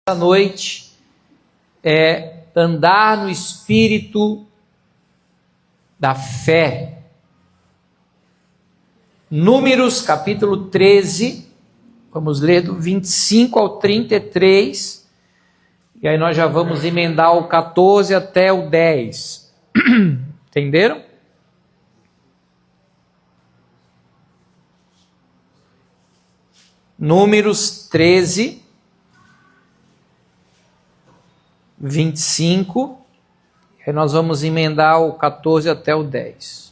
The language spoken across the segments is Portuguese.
Essa noite é andar no espírito da fé. Números capítulo 13, vamos ler do 25 ao 33, e aí nós já vamos emendar o 14 até o 10. Entenderam? Números 13, 25, aí nós vamos emendar o 14 até o 10.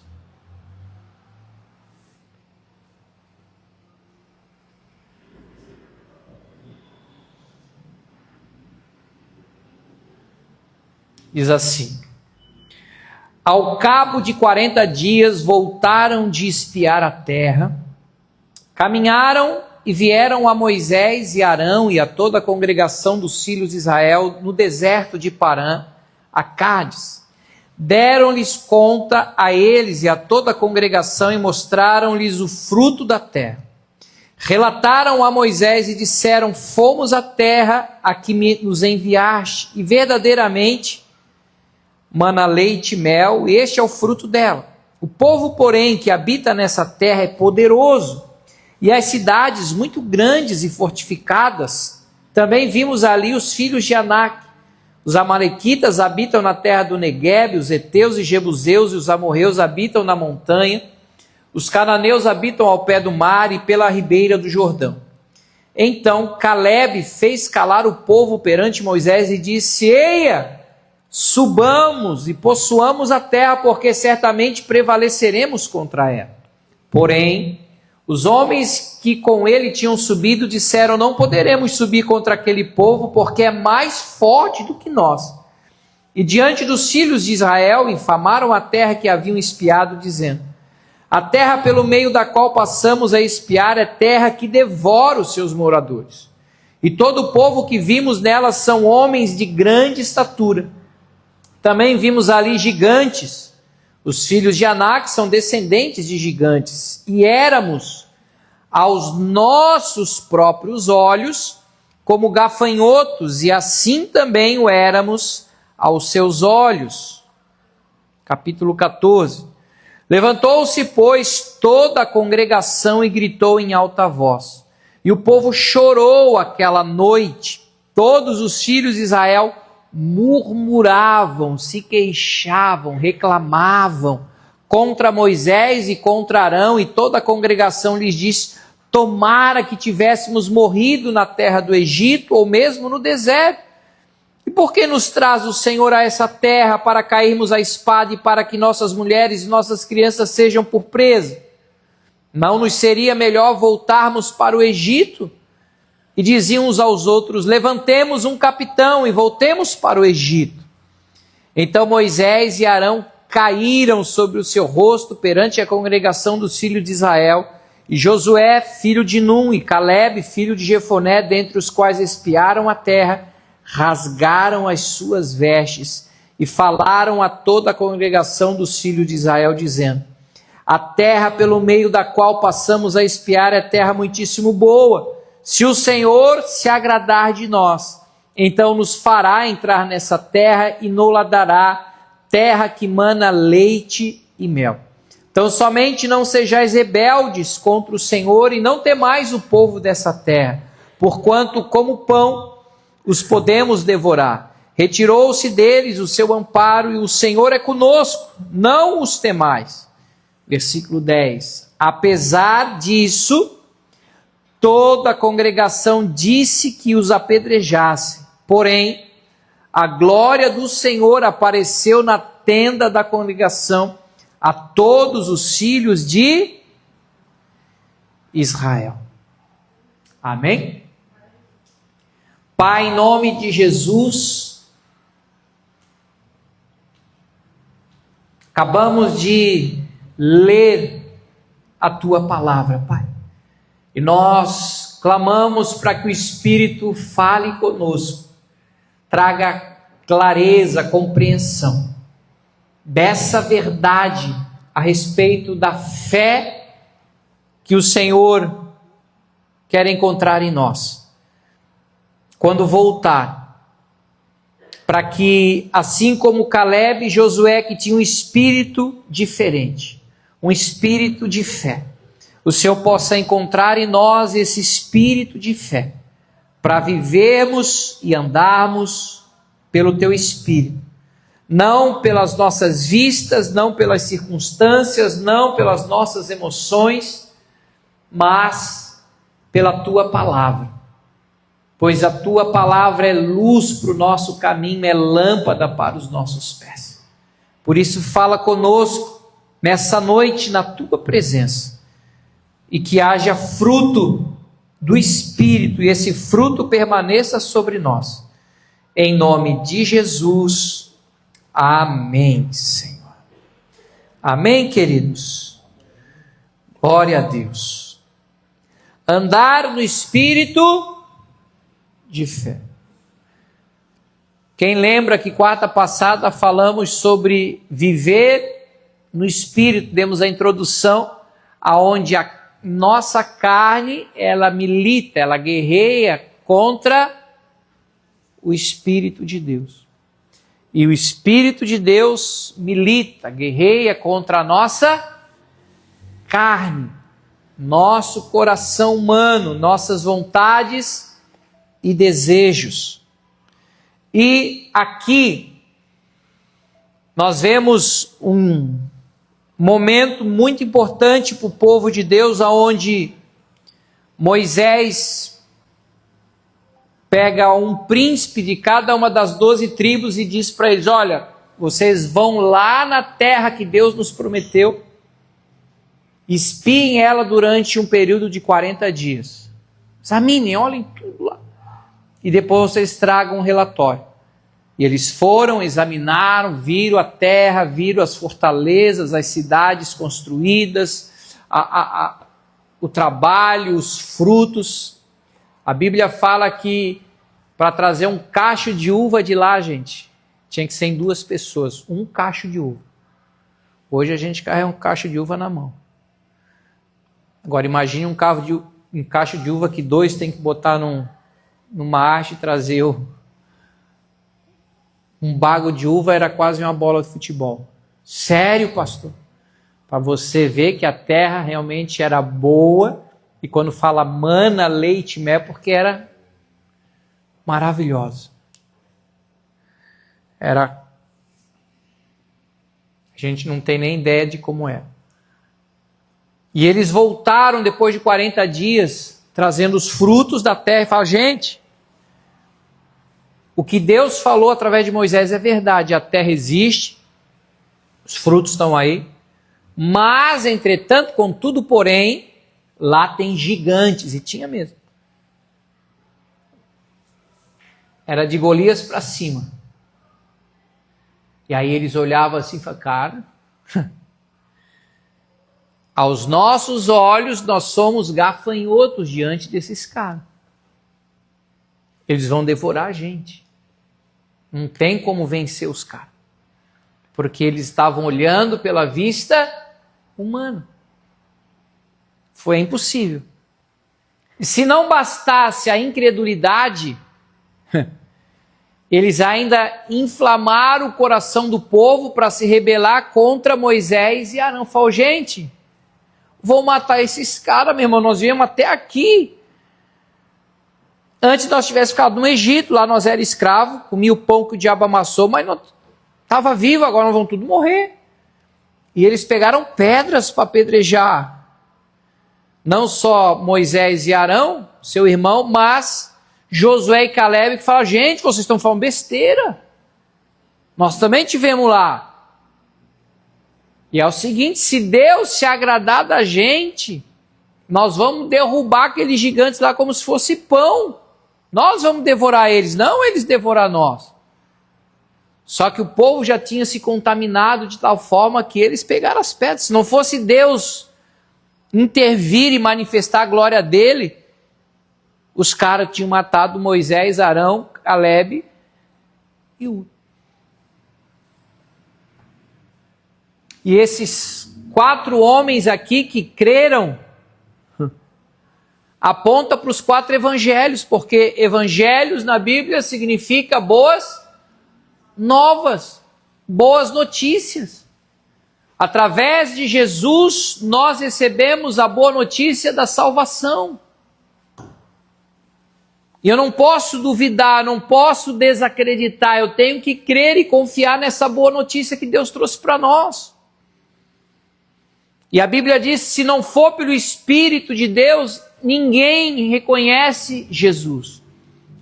Diz assim: ao cabo de 40 dias voltaram de espiar a terra, caminharam e vieram a Moisés e Arão e a toda a congregação dos filhos de Israel no deserto de Parã, a Cádiz. Deram-lhes conta a eles e a toda a congregação e mostraram-lhes o fruto da terra. Relataram a Moisés e disseram: fomos à terra a que nos enviaste, e verdadeiramente mana leite e mel, e este é o fruto dela. O povo, porém, que habita nessa terra é poderoso, e as cidades muito grandes e fortificadas. Também vimos ali os filhos de Anak. Os amalequitas habitam na terra do Neguebe, os heteus e jebuseus e os amorreus habitam na montanha. Os cananeus habitam ao pé do mar e pela ribeira do Jordão. Então Calebe fez calar o povo perante Moisés e disse: eia, subamos e possuamos a terra, porque certamente prevaleceremos contra ela. Porém, os homens que com ele tinham subido disseram: não poderemos subir contra aquele povo, porque é mais forte do que nós. E diante dos filhos de Israel infamaram a terra que haviam espiado, dizendo: a terra pelo meio da qual passamos a espiar é terra que devora os seus moradores. E todo o povo que vimos nela são homens de grande estatura. Também vimos ali gigantes. Os filhos de Anak são descendentes de gigantes, e éramos aos nossos próprios olhos como gafanhotos, e assim também o éramos aos seus olhos. Capítulo 14. Levantou-se, pois, toda a congregação e gritou em alta voz. E o povo chorou aquela noite. Todos os filhos de Israel murmuravam, se queixavam, reclamavam contra Moisés e contra Arão, e toda a congregação lhes disse: tomara que tivéssemos morrido na terra do Egito, ou mesmo no deserto. E por que nos traz o Senhor a essa terra, para cairmos à espada e para que nossas mulheres e nossas crianças sejam por presa? Não nos seria melhor voltarmos para o Egito? E diziam uns aos outros: levantemos um capitão e voltemos para o Egito. Então Moisés e Arão caíram sobre o seu rosto perante a congregação dos filhos de Israel, e Josué, filho de Num, e Calebe, filho de Jefoné, dentre os quais espiaram a terra, rasgaram as suas vestes e falaram a toda a congregação dos filhos de Israel, dizendo: a terra pelo meio da qual passamos a espiar é terra muitíssimo boa. Se o Senhor se agradar de nós, então nos fará entrar nessa terra e nos dará terra que mana leite e mel. Então somente não sejais rebeldes contra o Senhor e não temais o povo dessa terra, porquanto como pão os podemos devorar. Retirou-se deles o seu amparo e o Senhor é conosco, não os temais. Versículo 10. Apesar disso, toda a congregação disse que os apedrejasse. Porém, a glória do Senhor apareceu na tenda da congregação a todos os filhos de Israel. Amém? Pai, em nome de Jesus, acabamos de ler a Tua palavra, Pai. E nós clamamos para que o Espírito fale conosco, traga clareza, compreensão dessa verdade a respeito da fé que o Senhor quer encontrar em nós. quando voltar, para que, assim como Caleb e Josué, que tinham um espírito diferente, um espírito de fé, o Senhor possa encontrar em nós esse espírito de fé, para vivermos e andarmos pelo Teu Espírito, não pelas nossas vistas, não pelas circunstâncias, não pelas nossas emoções, mas pela Tua Palavra, pois a Tua Palavra é luz para o nosso caminho, é lâmpada para os nossos pés. Por isso fala conosco nessa noite na Tua presença, e que haja fruto do Espírito, e esse fruto permaneça sobre nós. Em nome de Jesus, amém, Senhor. Amém, queridos? Glória a Deus. Andar no Espírito de fé. Quem lembra que quarta passada falamos sobre viver no Espírito, demos a introdução, aonde a nossa carne, ela milita, ela guerreia contra o Espírito de Deus. E o Espírito de Deus milita, guerreia contra a nossa carne, nosso coração humano, nossas vontades e desejos. E aqui nós vemos um momento muito importante para o povo de Deus, onde Moisés pega um príncipe de cada uma das 12 tribos e diz para eles: olha, vocês vão lá na terra que Deus nos prometeu, espiem ela durante um período de 40 dias, examinem, olhem tudo lá, e depois vocês tragam um relatório. E eles foram, examinaram, viram a terra, viram as fortalezas, as cidades construídas, o trabalho, os frutos. A Bíblia fala que para trazer um cacho de uva de lá, gente, tinha que ser em 2 pessoas, um cacho de uva. Hoje a gente carrega um cacho de uva na mão. Agora imagine um cacho de uva que 2 tem que botar numa haste e trazer um bago de uva, era quase uma bola de futebol. Sério, pastor? Para você ver que a terra realmente era boa, e quando fala mana, leite, mel, porque era maravilhosa. A gente não tem nem ideia de como é. E eles voltaram depois de 40 dias, trazendo os frutos da terra, e falaram: gente, o que Deus falou através de Moisés é verdade, a terra existe, os frutos estão aí, mas, entretanto, contudo, porém, lá tem gigantes, e tinha mesmo. Era de Golias para cima. E aí eles olhavam assim e falavam: cara, aos nossos olhos nós somos gafanhotos diante desses caras. Eles vão devorar a gente. Não tem como vencer os caras. Porque eles estavam olhando pela vista humana. Foi impossível. E se não bastasse a incredulidade, eles ainda inflamaram o coração do povo para se rebelar contra Moisés e Arão. Falaram: gente, vou matar esses caras, meu irmão, nós viemos até aqui. Antes nós tivéssemos ficado no Egito, lá nós éramos escravos, comia o pão que o diabo amassou, mas nós estava vivo, agora nós vamos tudo morrer. E eles pegaram pedras para apedrejar, não só Moisés e Arão, seu irmão, mas Josué e Caleb, que falaram: gente, vocês estão falando besteira. Nós também tivemos lá. E é o seguinte, se Deus se agradar da gente, nós vamos derrubar aqueles gigantes lá como se fosse pão. Nós vamos devorar eles, não eles devorar nós. Só que o povo já tinha se contaminado de tal forma que eles pegaram as pedras. Se não fosse Deus intervir e manifestar a glória dele, os caras tinham matado Moisés, Arão, Caleb e Ur. E esses 4 homens aqui que creram, aponta para os 4 evangelhos, porque evangelhos na Bíblia significa boas novas, boas notícias. Através de Jesus, nós recebemos a boa notícia da salvação. E eu não posso duvidar, não posso desacreditar, eu tenho que crer e confiar nessa boa notícia que Deus trouxe para nós. E a Bíblia diz, se não for pelo Espírito de Deus, ninguém reconhece Jesus.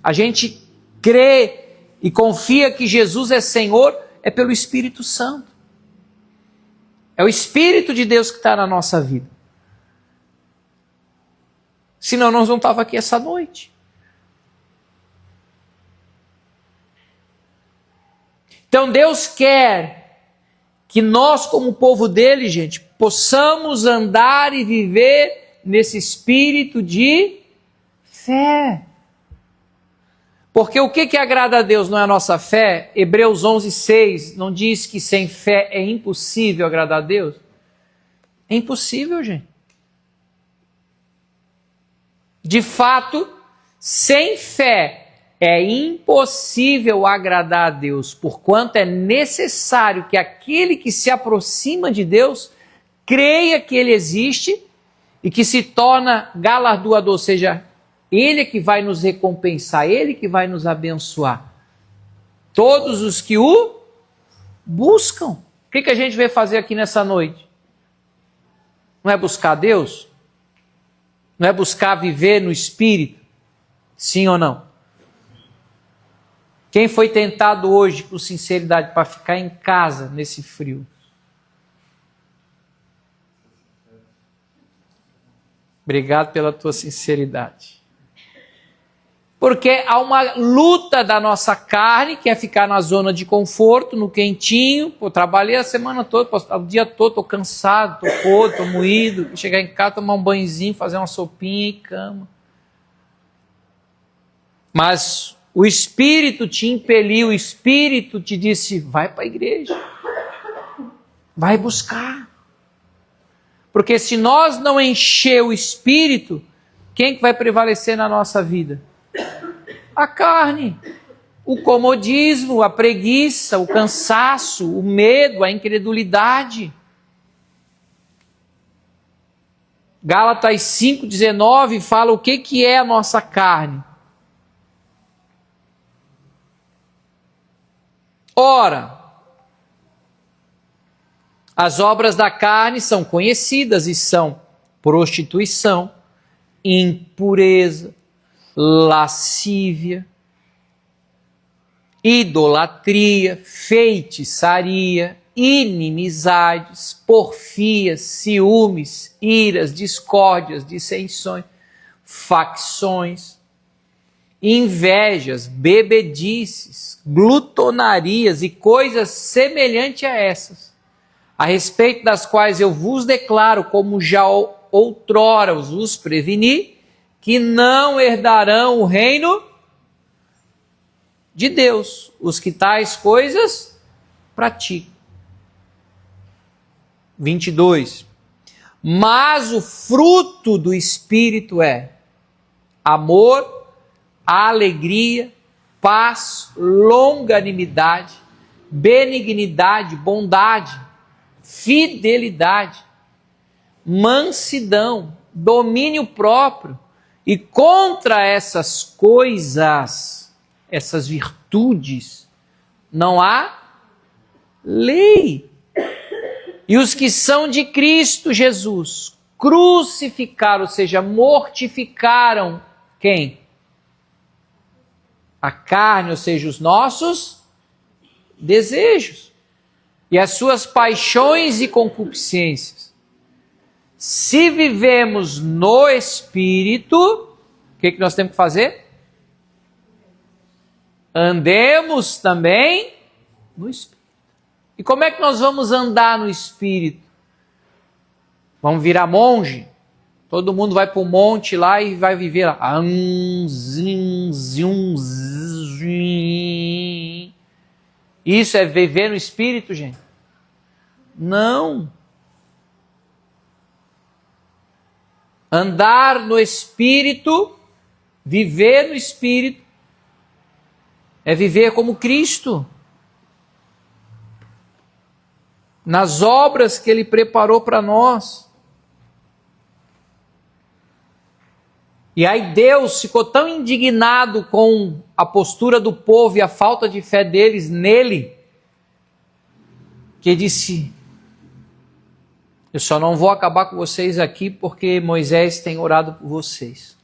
A gente crê e confia que Jesus é Senhor, é pelo Espírito Santo. É o Espírito de Deus que está na nossa vida. Senão nós não estávamos aqui essa noite. Então Deus quer que nós, como povo dele, gente, possamos andar e viver nesse espírito de fé. Porque o que agrada a Deus não é a nossa fé? Hebreus 11:6 não diz que sem fé é impossível agradar a Deus? É impossível, gente. De fato, sem fé é impossível agradar a Deus, porquanto é necessário que aquele que se aproxima de Deus creia que Ele existe e que se torna galardoador, ou seja, Ele é que vai nos recompensar, Ele que vai nos abençoar. Todos os que o buscam. O que a gente veio fazer aqui nessa noite? Não é buscar Deus? Não é buscar viver no Espírito? Sim ou não? Quem foi tentado hoje, com sinceridade, para ficar em casa nesse frio? Obrigado pela tua sinceridade. Porque há uma luta da nossa carne, que é ficar na zona de conforto, no quentinho. Pô, trabalhei a semana toda, o dia todo, estou cansado, estou podre, estou moído. Chegar em casa, tomar um banhozinho, fazer uma sopinha e cama. Mas o Espírito te impeliu, o Espírito te disse, vai para a igreja, vai buscar. Porque se nós não encher o Espírito, quem que vai prevalecer na nossa vida? A carne, o comodismo, a preguiça, o cansaço, o medo, a incredulidade. Gálatas 5,19 fala o que é a nossa carne. Ora, as obras da carne são conhecidas e são prostituição, impureza, lascívia, idolatria, feitiçaria, inimizades, porfias, ciúmes, iras, discórdias, dissensões, facções, invejas, bebedices, glutonarias e coisas semelhantes a essas, a respeito das quais eu vos declaro, como já outrora vos preveni, que não herdarão o reino de Deus, os que tais coisas praticam. 22. Mas o fruto do Espírito é amor, alegria, paz, longanimidade, benignidade, bondade, fidelidade, mansidão, domínio próprio. E contra essas coisas, essas virtudes, não há lei. E os que são de Cristo Jesus crucificaram, ou seja, mortificaram quem? A carne, ou seja, os nossos desejos e as suas paixões e concupiscências. Se vivemos no Espírito, o que nós temos que fazer? Andemos também no Espírito. E como é que nós vamos andar no Espírito? Vamos virar monge? Todo mundo vai para o monte lá e vai viver lá. Isso é viver no Espírito, gente? Não. Andar no Espírito, viver no Espírito, é viver como Cristo, nas obras que Ele preparou para nós. E aí Deus ficou tão indignado com a postura do povo e a falta de fé deles nele, que disse: eu só não vou acabar com vocês aqui porque Moisés tem orado por vocês.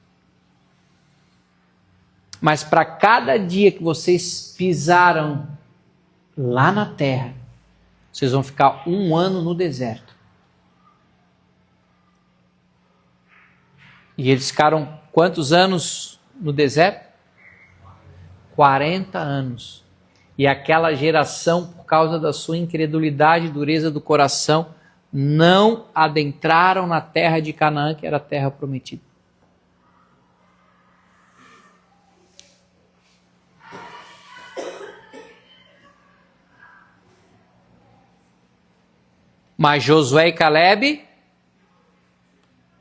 Mas para cada dia que vocês pisaram lá na terra, vocês vão ficar 1 ano no deserto. E eles ficaram quantos anos no deserto? 40 anos. E aquela geração, por causa da sua incredulidade e dureza do coração, não adentraram na terra de Canaã, que era a terra prometida. Mas Josué e Calebe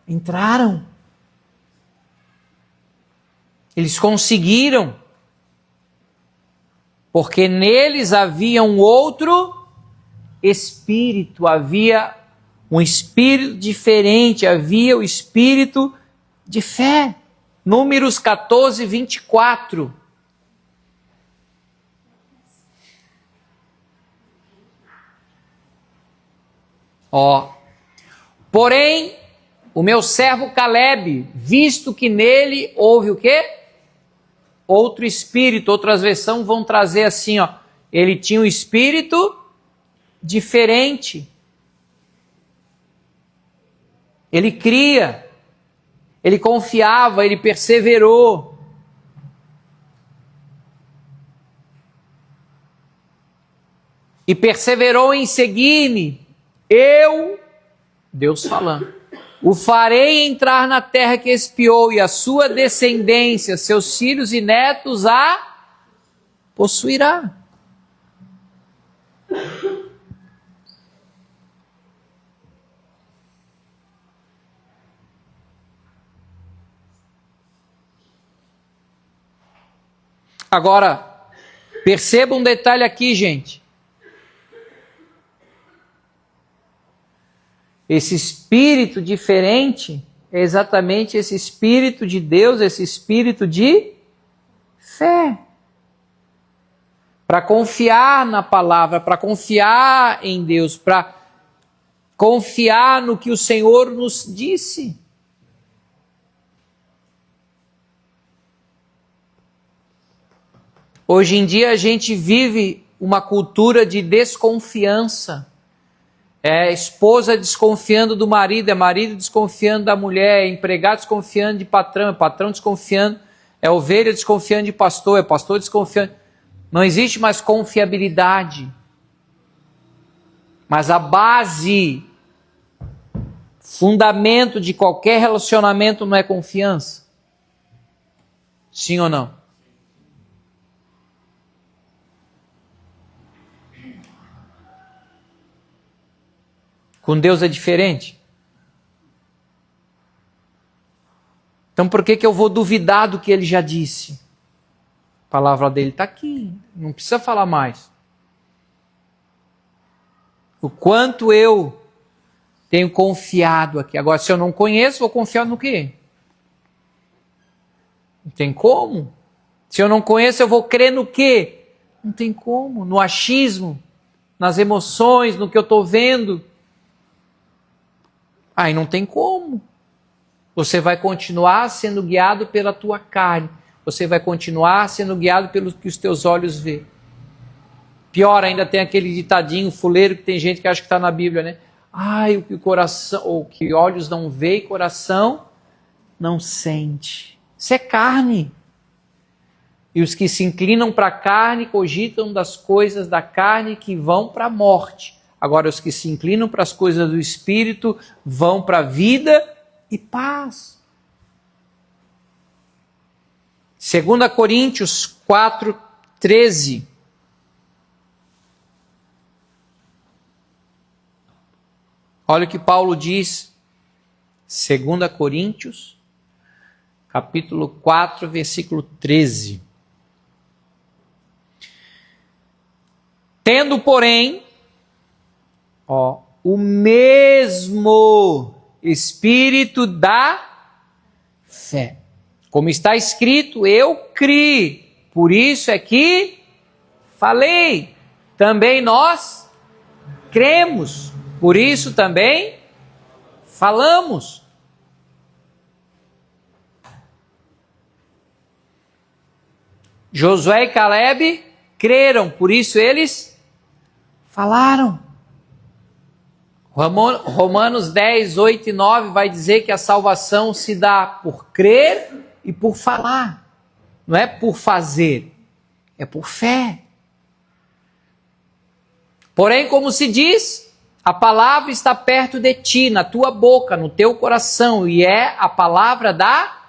entraram. Eles conseguiram. Porque neles havia um outro espírito, havia um espírito diferente, havia o espírito de fé. Números 14, 24. Porém, o meu servo Calebe, visto que nele houve o quê? Outro espírito. Outras versões vão trazer assim, ele tinha um espírito diferente. Ele cria, ele confiava, ele perseverou. E perseverou em seguir-me. Eu, Deus falando, o farei entrar na terra que espiou, e a sua descendência, seus filhos e netos, a possuirá. Agora, perceba um detalhe aqui, gente. Esse espírito diferente é exatamente esse espírito de Deus, esse espírito de fé. Para confiar na palavra, para confiar em Deus, para confiar no que o Senhor nos disse. Hoje em dia a gente vive uma cultura de desconfiança. É esposa desconfiando do marido, é marido desconfiando da mulher, é empregado desconfiando de patrão, é patrão desconfiando, é ovelha desconfiando de pastor, é pastor desconfiando. Não existe mais confiabilidade. Mas a base, fundamento de qualquer relacionamento não é confiança? Sim ou não? Com Deus é diferente? Então por que eu vou duvidar do que Ele já disse? A palavra dele está aqui, não precisa falar mais. O quanto eu tenho confiado aqui. Agora, se eu não conheço, vou confiar no quê? Não tem como. Se eu não conheço, eu vou crer no quê? Não tem como. No achismo, nas emoções, no que eu estou vendo. Aí não tem como. Você vai continuar sendo guiado pela tua carne. Você vai continuar sendo guiado pelo que os teus olhos vê. Pior, ainda tem aquele ditadinho fuleiro que tem gente que acha que está na Bíblia, né? Ai, o que o coração, ou que olhos não vê e coração não sente. Isso é carne. E os que se inclinam para a carne cogitam das coisas da carne que vão para a morte. Agora, os que se inclinam para as coisas do Espírito vão para a vida e paz. 2 Coríntios 4, 13. Olha o que Paulo diz. 2 Coríntios, capítulo 4, versículo 13. Tendo, porém, o mesmo Espírito da fé. Como está escrito, eu criei, por isso é que falei. Também nós cremos, por isso também falamos. Josué e Caleb creram, por isso eles falaram. Romanos 10, 8 e 9 vai dizer que a salvação se dá por crer e por falar. Não é por fazer, é por fé. Porém, como se diz, a palavra está perto de ti, na tua boca, no teu coração, e é a palavra da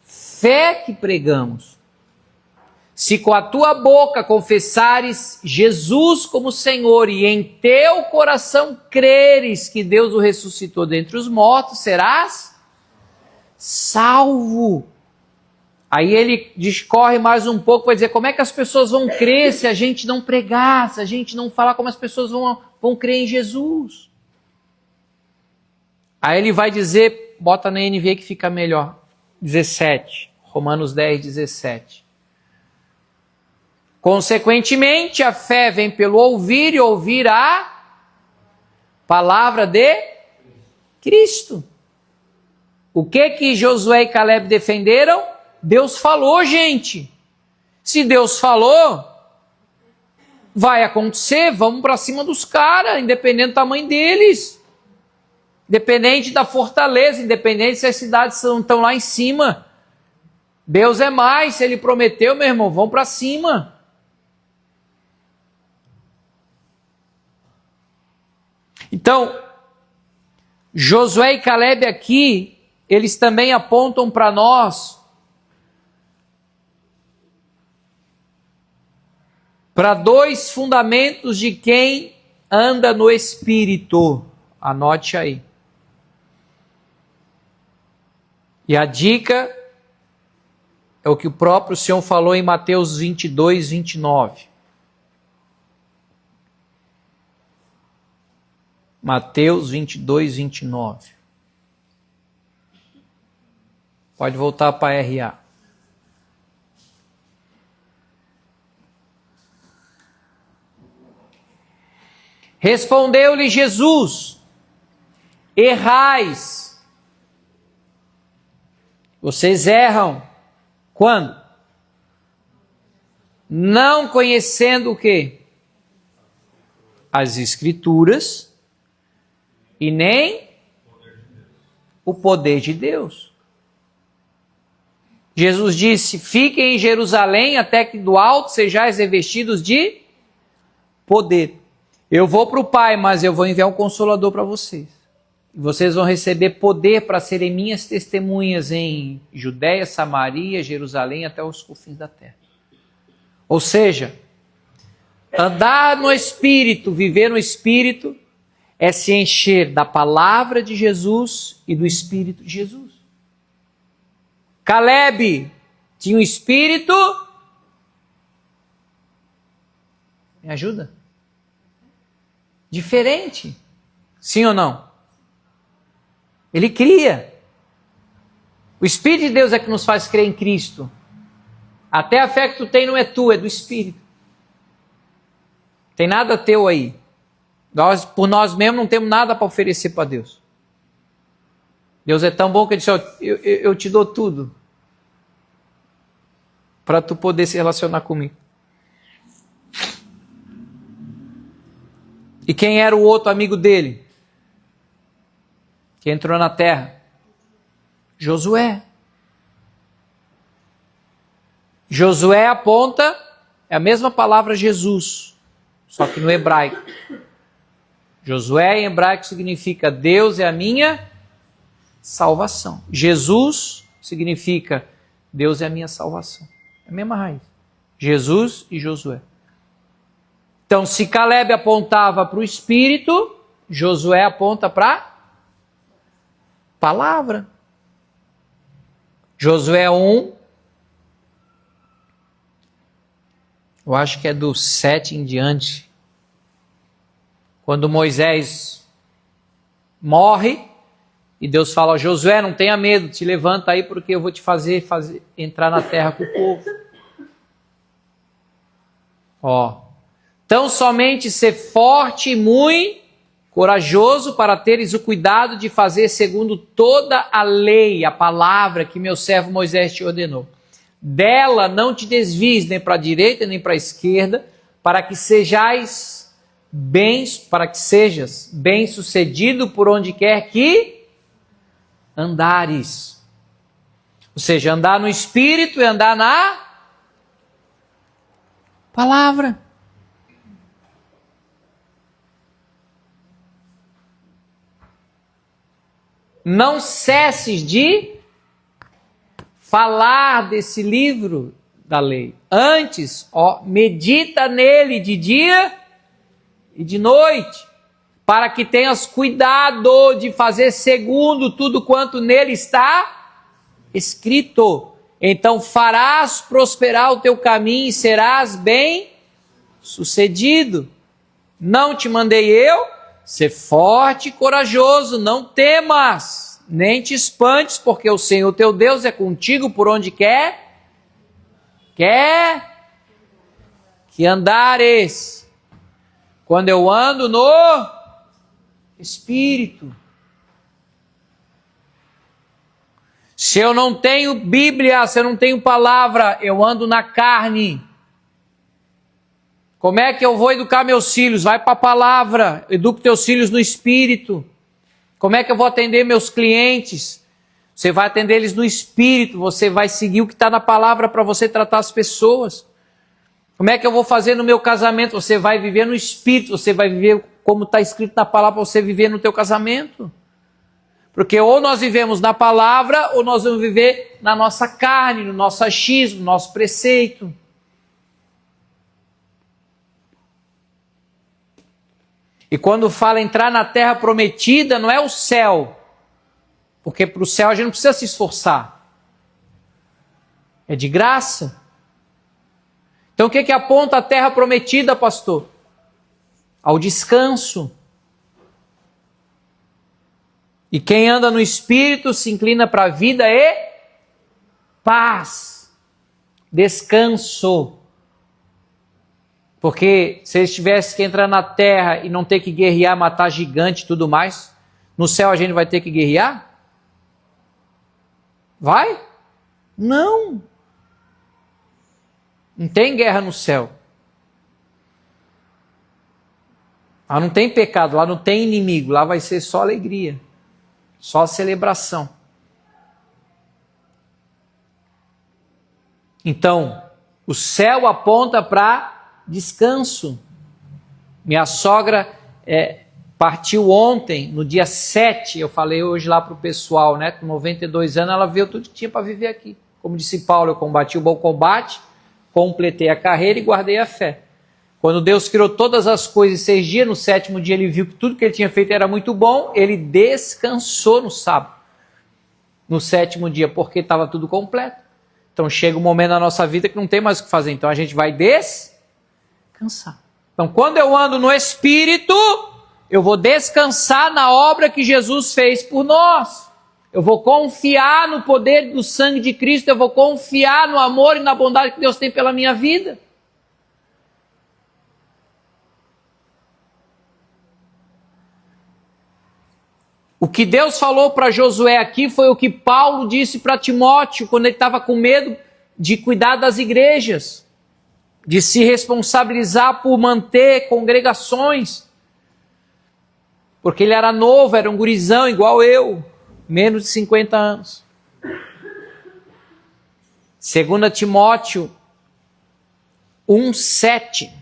fé que pregamos. Se com a tua boca confessares Jesus como Senhor e em teu coração creres que Deus o ressuscitou dentre os mortos, serás salvo. Aí ele discorre mais um pouco, vai dizer como é que as pessoas vão crer se a gente não pregar, se a gente não falar, como as pessoas vão crer em Jesus. Aí ele vai dizer, bota na NVI que fica melhor, 17, Romanos 10, 17. Consequentemente, a fé vem pelo ouvir e ouvir a palavra de Cristo. O que Josué e Caleb defenderam? Deus falou, gente. Se Deus falou, vai acontecer, vamos para cima dos caras, independente do tamanho deles. Independente da fortaleza, independente se as cidades estão lá em cima. Deus é mais, se Ele prometeu, meu irmão, vamos para cima. Então, Josué e Caleb aqui, eles também apontam para nós, para dois fundamentos de quem anda no Espírito. Anote aí. E a dica é o que o próprio Senhor falou em Mateus 22, 29. Mateus 22, 29. Pode voltar para a RA. Respondeu-lhe Jesus: errais. Vocês erram. Quando? Não conhecendo o quê? As Escrituras e nem o poder de Deus. Jesus disse: fiquem em Jerusalém até que do alto sejais revestidos de poder. Eu vou para o Pai, mas eu vou enviar um Consolador para vocês. E vocês vão receber poder para serem minhas testemunhas em Judéia, Samaria, Jerusalém, até os confins da terra. Ou seja, andar no Espírito, viver no Espírito, é se encher da palavra de Jesus e do Espírito de Jesus. Caleb tinha um Espírito... Me ajuda? Diferente. Sim ou não? Ele cria. O Espírito de Deus é que nos faz crer em Cristo. Até a fé que tu tem não é tua, é do Espírito. Tem nada teu aí. Nós, por nós mesmos, não temos nada para oferecer para Deus. Deus é tão bom que Ele disse: eu te dou tudo para tu poder se relacionar comigo. E quem era o outro amigo dele? Que entrou na terra? Josué. Josué aponta, é a mesma palavra Jesus, só que no hebraico. Josué em hebraico significa Deus é a minha salvação. Jesus significa Deus é a minha salvação. É a mesma raiz. Jesus e Josué. Então, se Caleb apontava para o Espírito, Josué aponta para palavra. Josué 1, eu acho que é do 7 em diante, quando Moisés morre, e Deus fala: Josué, não tenha medo, te levanta aí, porque eu vou te fazer entrar na terra com o povo. Tão somente ser forte e muito corajoso para teres o cuidado de fazer segundo toda a lei, a palavra que meu servo Moisés te ordenou. Dela não te desvies nem para a direita nem para a esquerda, para que sejas bem sucedido por onde quer que andares. Ou seja, andar no Espírito e andar na palavra. Não cesses de falar desse livro da lei. Antes, medita nele de dia e de noite, para que tenhas cuidado de fazer segundo tudo quanto nele está escrito. Então farás prosperar o teu caminho e serás bem sucedido. Não te mandei eu? Ser forte e corajoso, não temas, nem te espantes, porque o Senhor teu Deus é contigo por onde quer que andares. Quando eu ando no Espírito. Se eu não tenho Bíblia, se eu não tenho palavra, eu ando na carne. Como é que eu vou educar meus filhos? Vai para a palavra, educa teus filhos no Espírito. Como é que eu vou atender meus clientes? Você vai atender eles no Espírito, você vai seguir o que está na palavra para você tratar as pessoas. Como é que eu vou fazer no meu casamento? Você vai viver no Espírito, você vai viver como está escrito na palavra para você viver no teu casamento. Porque ou nós vivemos na palavra, ou nós vamos viver na nossa carne, no nosso achismo, no nosso preceito. E quando fala entrar na terra prometida, não é o céu. Porque para o céu a gente não precisa se esforçar. É de graça. Então o que aponta a terra prometida, pastor? Ao descanso. E quem anda no Espírito se inclina para a vida e paz. Descanso. Porque se eles tivessem que entrar na terra e não ter que guerrear, matar gigante e tudo mais, no céu a gente vai ter que guerrear? Vai? Não. Não tem guerra no céu. Lá não tem pecado, lá não tem inimigo, lá vai ser só alegria, só celebração. Então, o céu aponta para descanso. Minha sogra partiu ontem, no dia 7, eu falei hoje lá para o pessoal, né? Com 92 anos, ela viu tudo que tinha para viver aqui. Como disse Paulo, eu combati o bom combate, completei a carreira e guardei a fé. Quando Deus criou todas as coisas em 6 dias, no 7º dia ele viu que tudo que ele tinha feito era muito bom, ele descansou no sábado. No 7º dia, porque estava tudo completo. Então chega um momento na nossa vida que não tem mais o que fazer, então a gente vai descansar. Então quando eu ando no Espírito, eu vou descansar na obra que Jesus fez por nós. Eu vou confiar no poder do sangue de Cristo, eu vou confiar no amor e na bondade que Deus tem pela minha vida. O que Deus falou para Josué aqui foi o que Paulo disse para Timóteo quando ele estava com medo de cuidar das igrejas, de se responsabilizar por manter congregações, porque ele era novo, era um gurizão igual eu, menos de 50 anos. 2 Timóteo 1:7.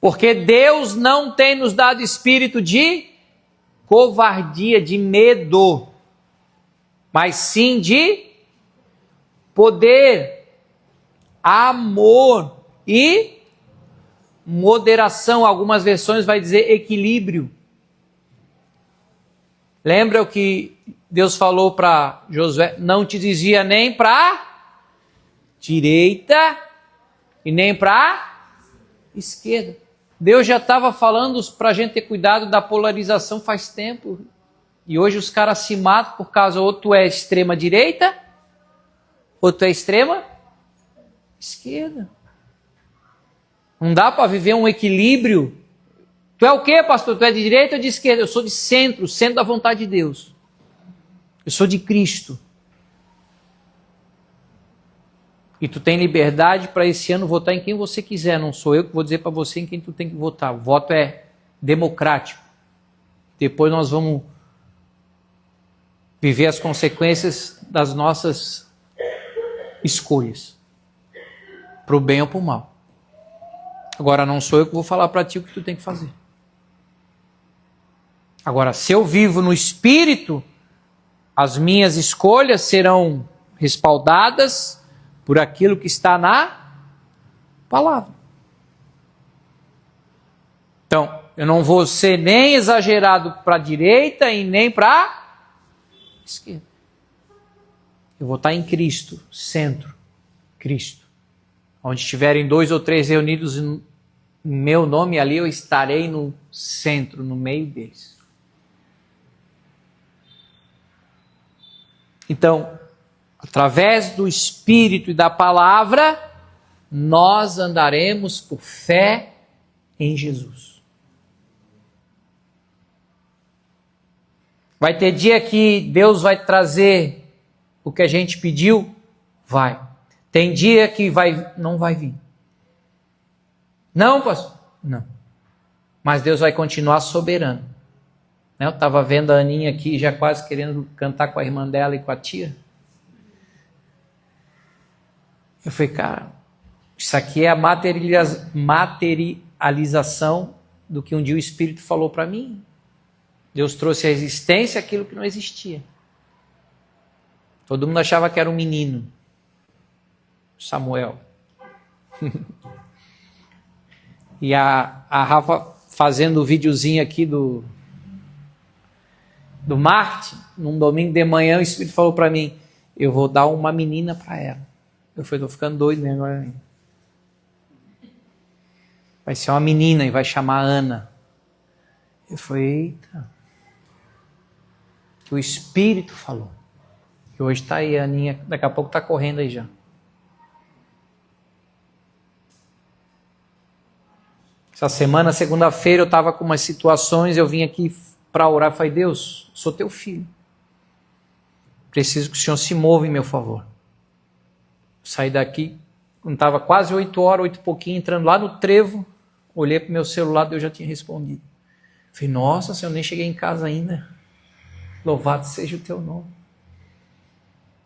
Porque Deus não tem nos dado espírito de covardia, de medo, mas sim de poder, amor e moderação. Algumas versões vai dizer equilíbrio. Lembra o que Deus falou para Josué? Não te desvia nem para direita e nem para esquerda. Deus já estava falando para a gente ter cuidado da polarização faz tempo. E hoje os caras se matam por causa, ou tu é extrema direita, ou tu é extrema esquerda. Não dá para viver um equilíbrio. Tu é o quê, pastor? Tu é de direita ou de esquerda? Eu sou de centro, centro da vontade de Deus. Eu sou de Cristo. E tu tem liberdade para esse ano votar em quem você quiser. Não sou eu que vou dizer para você em quem tu tem que votar. O voto é democrático. Depois nós vamos viver as consequências das nossas escolhas. Para o bem ou para o mal. Agora não sou eu que vou falar para ti o que tu tem que fazer. Agora, se eu vivo no Espírito, as minhas escolhas serão respaldadas por aquilo que está na palavra. Então, eu não vou ser nem exagerado para a direita e nem para a esquerda. Eu vou estar em Cristo, centro, Cristo. Onde estiverem 2 ou 3 reunidos em meu nome, ali eu estarei no centro, no meio deles. Então, através do Espírito e da palavra, nós andaremos por fé em Jesus. Vai ter dia que Deus vai trazer o que a gente pediu? Vai. Tem dia que não vai vir. Não, pastor? Não. Mas Deus vai continuar soberano. Eu estava vendo a Aninha aqui, já quase querendo cantar com a irmã dela e com a tia. Eu falei, cara, isso aqui é a materialização do que um dia o Espírito falou para mim. Deus trouxe à existência aquilo que não existia. Todo mundo achava que era um menino. Samuel. E a Rafa fazendo o videozinho aqui do Marte, num domingo de manhã, o Espírito falou para mim, eu vou dar uma menina para ela. Eu falei, tô ficando doido, né? Agora vai ser uma menina e vai chamar Ana. Eu falei, eita. Que o Espírito falou. Que hoje está aí a Aninha, daqui a pouco está correndo aí já. Essa semana, segunda-feira, eu estava com umas situações, eu vim aqui para orar, falei, Deus, sou teu filho. Preciso que o Senhor se mova em meu favor. Saí daqui, quando estava quase 8 horas, 8 e pouquinho, entrando lá no trevo, olhei para o meu celular, Deus já tinha respondido. Falei, nossa, Senhor, nem cheguei em casa ainda. Louvado seja o teu nome.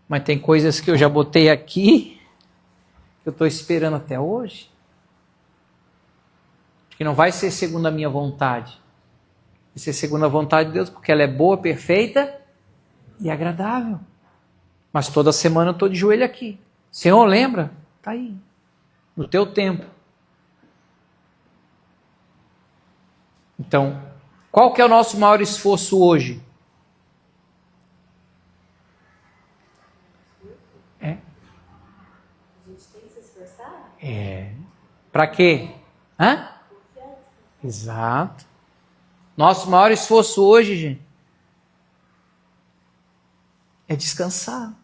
Mas tem coisas que eu já botei aqui, que eu estou esperando até hoje. Que não vai ser segundo a minha vontade. Vai ser segundo a vontade de Deus, porque ela é boa, perfeita e agradável. Mas toda semana eu estou de joelho aqui. Senhor, lembra? Está aí. No teu tempo. Então, qual que é o nosso maior esforço hoje? A gente tem que se esforçar? Para quê? Exato. Nosso maior esforço hoje, gente, é descansar.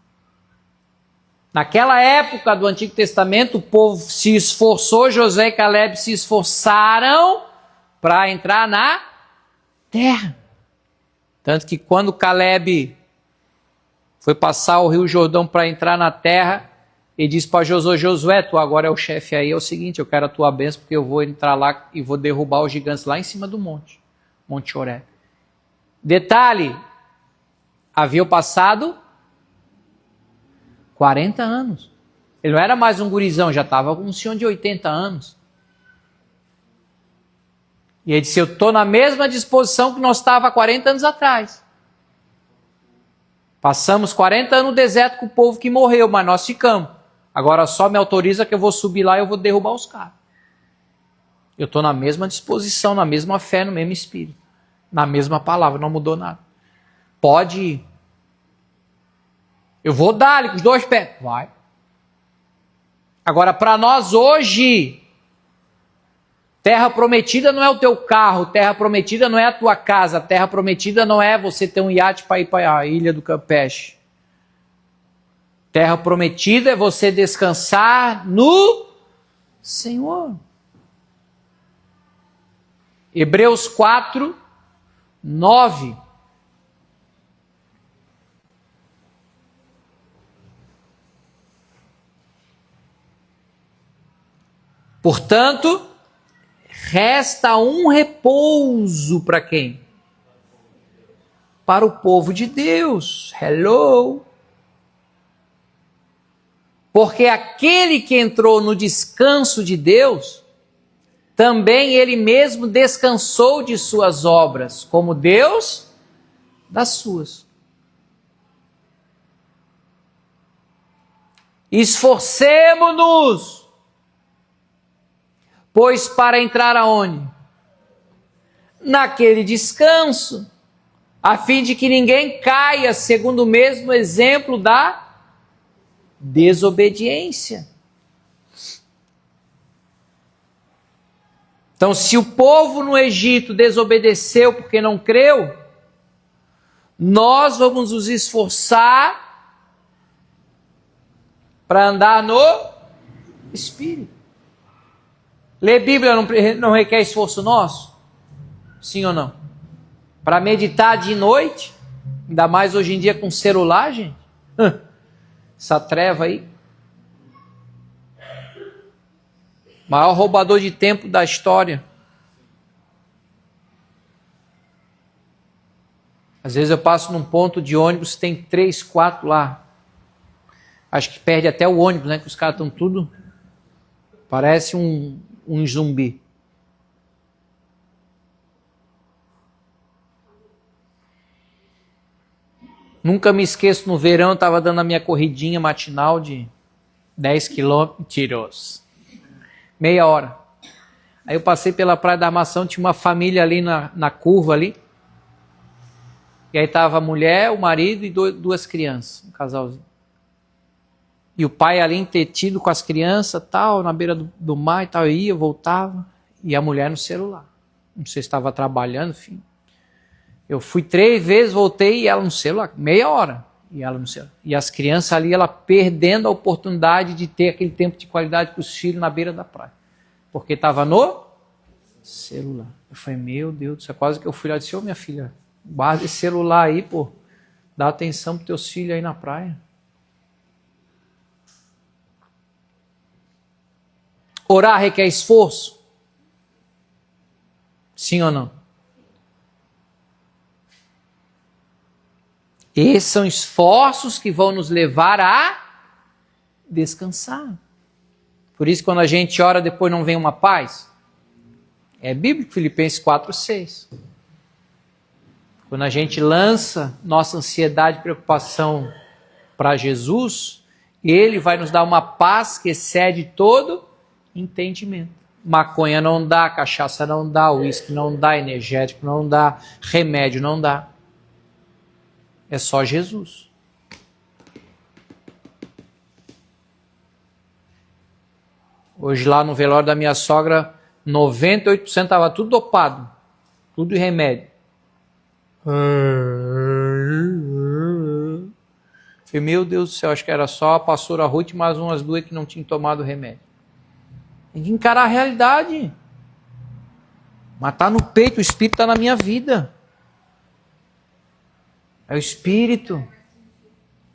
Naquela época do Antigo Testamento, o povo se esforçou, Josué e Caleb se esforçaram para entrar na terra. Tanto que quando Caleb foi passar o Rio Jordão para entrar na terra, ele disse para Josué, Josué, tu agora é o chefe aí, é o seguinte, eu quero a tua bênção, porque eu vou entrar lá e vou derrubar os gigantes lá em cima do monte, Monte Horebe. Detalhe, havia passado 40 anos. Ele não era mais um gurizão, já estava com um senhor de 80 anos. E ele disse, eu estou na mesma disposição que nós estávamos há 40 anos atrás. Passamos 40 anos no deserto com o povo que morreu, mas nós ficamos. Agora só me autoriza que eu vou subir lá e eu vou derrubar os caras. Eu estou na mesma disposição, na mesma fé, no mesmo espírito. Na mesma palavra, não mudou nada. Pode ir. Eu vou dar-lhe com os 2 pés. Vai. Agora, para nós hoje, terra prometida não é o teu carro, terra prometida não é a tua casa, terra prometida não é você ter um iate para ir para a ilha do Campeche. Terra prometida é você descansar no Senhor. Hebreus 4, 9. Portanto, resta um repouso para quem? Para o povo de Deus. Hello! Porque aquele que entrou no descanso de Deus, também ele mesmo descansou de suas obras, como Deus das suas. Esforcemo-nos, pois para entrar aonde? Naquele descanso, a fim de que ninguém caia segundo o mesmo exemplo da desobediência. Então, se o povo no Egito desobedeceu porque não creu, nós vamos nos esforçar para andar no Espírito. Ler Bíblia não requer esforço nosso? Sim ou não? Para meditar de noite, ainda mais hoje em dia com celular, gente. Essa treva aí. Maior roubador de tempo da história. Às vezes eu passo num ponto de ônibus, tem 3, 4 lá. Acho que perde até o ônibus, né? Que os caras estão tudo... Parece um zumbi. Nunca me esqueço, no verão eu estava dando a minha corridinha matinal de 10 quilômetros. Meia hora. Aí eu passei pela Praia da Armação, tinha uma família ali na curva ali. E aí estava a mulher, o marido e 2 crianças, um casalzinho. E o pai ali entretido com as crianças, tal, na beira do mar e tal, eu ia, voltava, e a mulher no celular. Não sei se estava trabalhando, enfim. Eu fui 3 vezes, voltei, e ela no celular, meia hora, e ela no celular. E as crianças ali, ela perdendo a oportunidade de ter aquele tempo de qualidade com os filhos na beira da praia. Porque estava no celular. Eu falei, meu Deus do céu, quase que eu fui lá e disse, ô minha filha, guarda esse celular aí, pô, dá atenção para teus filhos aí na praia. Orar requer esforço? Sim ou não? Esses são esforços que vão nos levar a descansar. Por isso, quando a gente ora, depois não vem uma paz. É bíblico, Filipenses 4:6. Quando a gente lança nossa ansiedade e preocupação para Jesus, Ele vai nos dar uma paz que excede todo entendimento. Maconha não dá, cachaça não dá, uísque não dá, energético não dá, remédio não dá. É só Jesus. Hoje lá no velório da minha sogra, 98% estava tudo dopado, tudo de remédio. Falei, meu Deus do céu, acho que era só a pastora Ruth e mais umas 2 que não tinham tomado remédio. Tem que encarar a realidade. Mas está no peito, o Espírito está na minha vida. É o Espírito.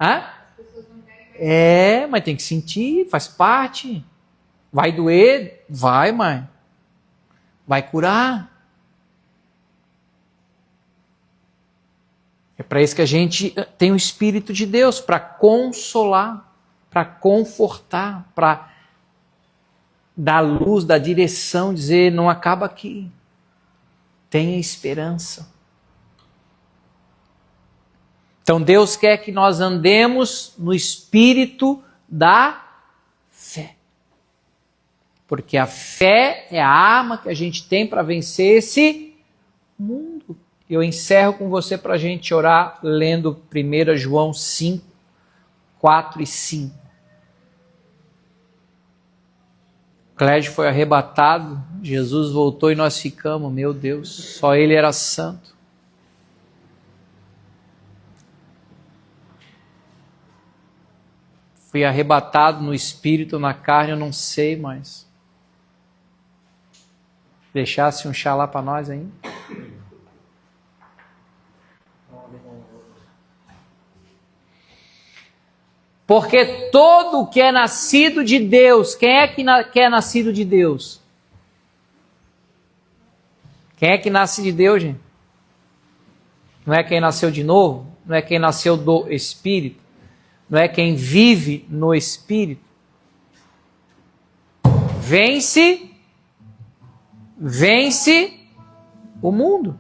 Hã? É, mas tem que sentir, faz parte. Vai doer? Vai, mãe. Vai curar. É para isso que a gente tem o Espírito de Deus, para consolar, para confortar, para dar luz, dar direção, dizer, não acaba aqui. Tenha esperança. Então Deus quer que nós andemos no espírito da fé. Porque a fé é a arma que a gente tem para vencer esse mundo. Eu encerro com você para a gente orar lendo 1 João 5, 4 e 5. Clédio foi arrebatado, Jesus voltou e nós ficamos, meu Deus, só ele era santo. Fui arrebatado no espírito, na carne, eu não sei mais. Deixasse um xalá para nós ainda? Porque todo que é nascido de Deus, quem é que é nascido de Deus? Quem é que nasce de Deus, gente? Não é quem nasceu de novo? Não é quem nasceu do Espírito? Não é quem vive no Espírito? Vence o mundo.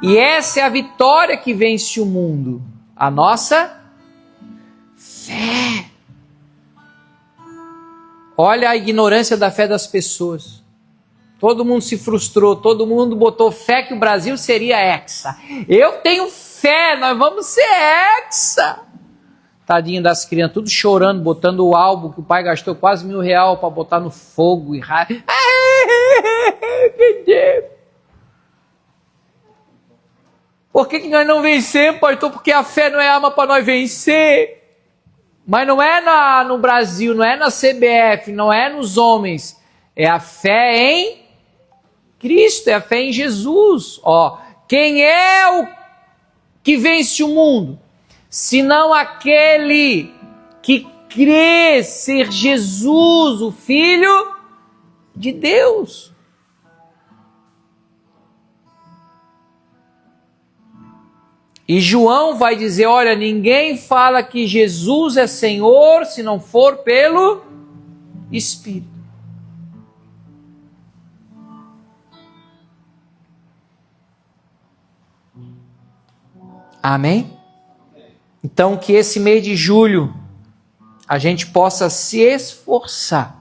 E essa é a vitória que vence o mundo. A nossa fé. Olha a ignorância da fé das pessoas. Todo mundo se frustrou, todo mundo botou fé que o Brasil seria hexa. Eu tenho fé, nós vamos ser hexa. Tadinho das crianças, tudo chorando, botando o álbum que o pai gastou quase R$1.000 para botar no fogo e raiva. Por que nós não vencemos, pastor? Porque a fé não é arma para nós vencer. Mas não é no Brasil, não é na CBF, não é nos homens. É a fé em Cristo, é a fé em Jesus. Ó, quem é o que vence o mundo? Senão aquele que crê ser Jesus, o Filho de Deus. E João vai dizer, olha, ninguém fala que Jesus é Senhor se não for pelo Espírito. Amém? Então que esse mês de julho a gente possa se esforçar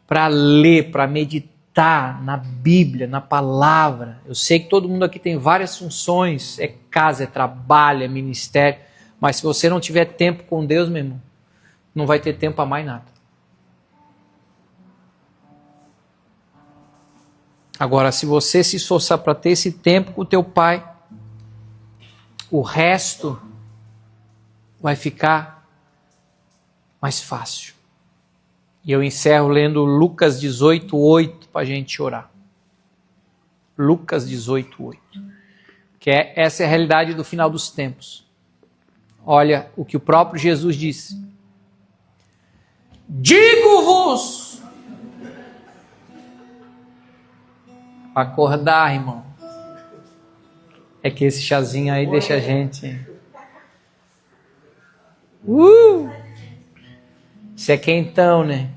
para ler, para meditar na Bíblia, na palavra. Eu sei que todo mundo aqui tem várias funções, é casa, é trabalho, é ministério, mas se você não tiver tempo com Deus, meu irmão, não vai ter tempo a mais nada. Agora, se você se esforçar para ter esse tempo com o teu pai, o resto vai ficar mais fácil. E eu encerro lendo Lucas 18:8 para a gente orar. Lucas 18:8. Essa é a realidade do final dos tempos. Olha o que o próprio Jesus disse. Digo-vos. Para acordar, irmão. É que esse chazinho aí deixa a gente... Isso é quentão, né?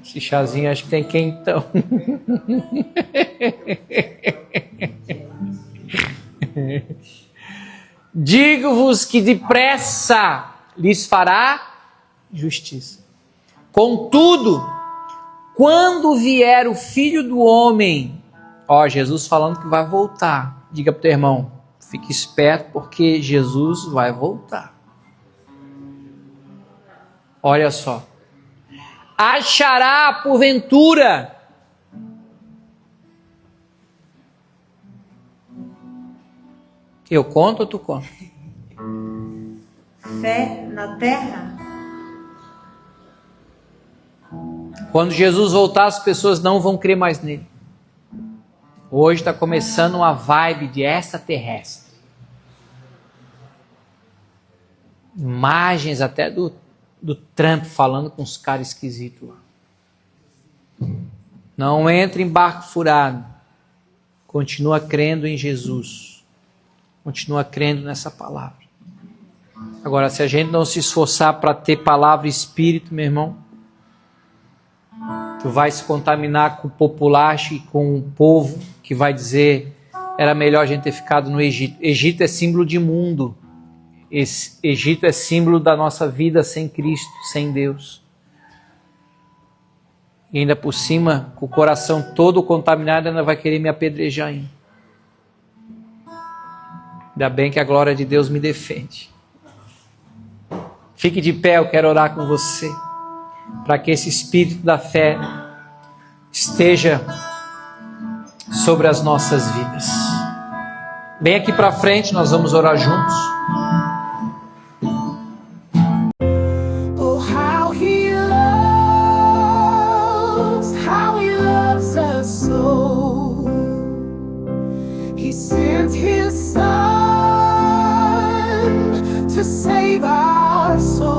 Esse chazinho acho que tem quentão. Digo-vos que depressa lhes fará justiça. Contudo, quando vier o Filho do Homem, ó, Jesus falando que vai voltar. Diga para o teu irmão, fique esperto porque Jesus vai voltar. Olha só. Achará porventura eu conto ou tu conta? Fé na terra? Quando Jesus voltar, as pessoas não vão crer mais nele. Hoje está começando uma vibe de extraterrestre. Imagens até do Trump falando com os caras esquisitos lá. Não entre em barco furado. Continua crendo em Jesus. Continua crendo nessa palavra. Agora, se a gente não se esforçar para ter palavra e espírito, meu irmão, tu vai se contaminar com o populacho e com o povo que vai dizer Era melhor a gente ter ficado no Egito. Egito é símbolo de mundo. Egito é símbolo da nossa vida sem Cristo, sem Deus. E ainda por cima, com o coração todo contaminado, ainda vai querer me apedrejar ainda. Ainda bem que a glória de Deus me defende. Fique de pé, eu quero orar com você, para que esse espírito da fé esteja sobre as nossas vidas. Bem aqui para frente, nós vamos orar juntos. Oh, how he loves us so. He sent his son to save our soul.